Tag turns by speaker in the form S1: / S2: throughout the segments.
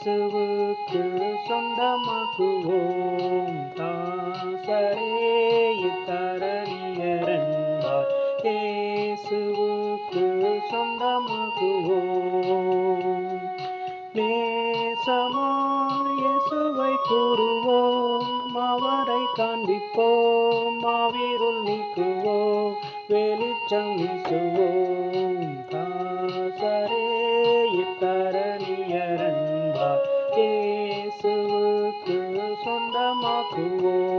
S1: இயேசுவுக்கு சொந்தமாக்குவோம். தாசரே இத்தரணியரன்பார் இயேசுவுக்கு சொந்தமாக்குவோம். நேசமாய் இயேசுவை கூறுவோம், அவரை காண்பிப்போம், மாவிருள் நீக்குவோம், வெளிச்சம் வீசுவோம். தாசரே இத்தரணியரன்பார் இயேசுவுக்கு சொந்தமாக்குவோம்.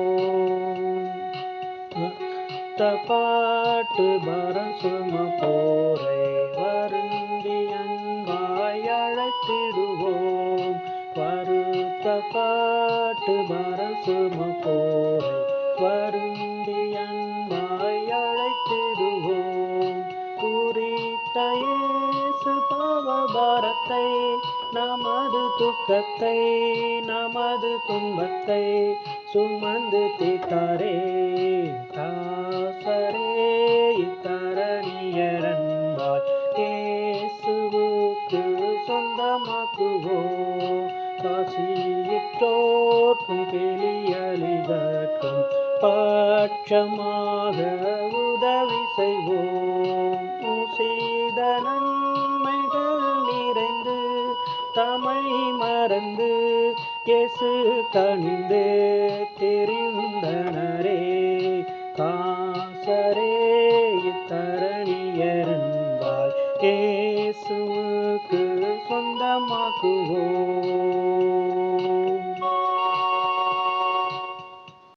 S1: பாட்டு பாரம் சுமப்போரை வருந்தி அன்பாய் அழைத்திடுவோம். வருத்த பாட்டு பாரம் சுமப்போரை வருந்தி அன்பாய் அழைத்திடுவோம். குறித்த இயேசு பாவபாரத்தை, நமது துக்கத்தை, நமது துன்பத்தை சுமந்து தீர்த்தாரே. தாசரே இத்தரணியரன்பார் இயேசுவுக்கு சொந்தமாக்குவோம். பசியிட்டோர்க்கும் பிணியளிதற்கும் பட்சமாக உதவி செய்வோம். செய்த நன்மைகள் நிறைந்து தமை மறந்து இயேசு கனிந்து தெரிந்தனரே. தாசரே இத்தரணியரன்பார் இயேசுவுக்கு சொந்தமாக்குவோம்.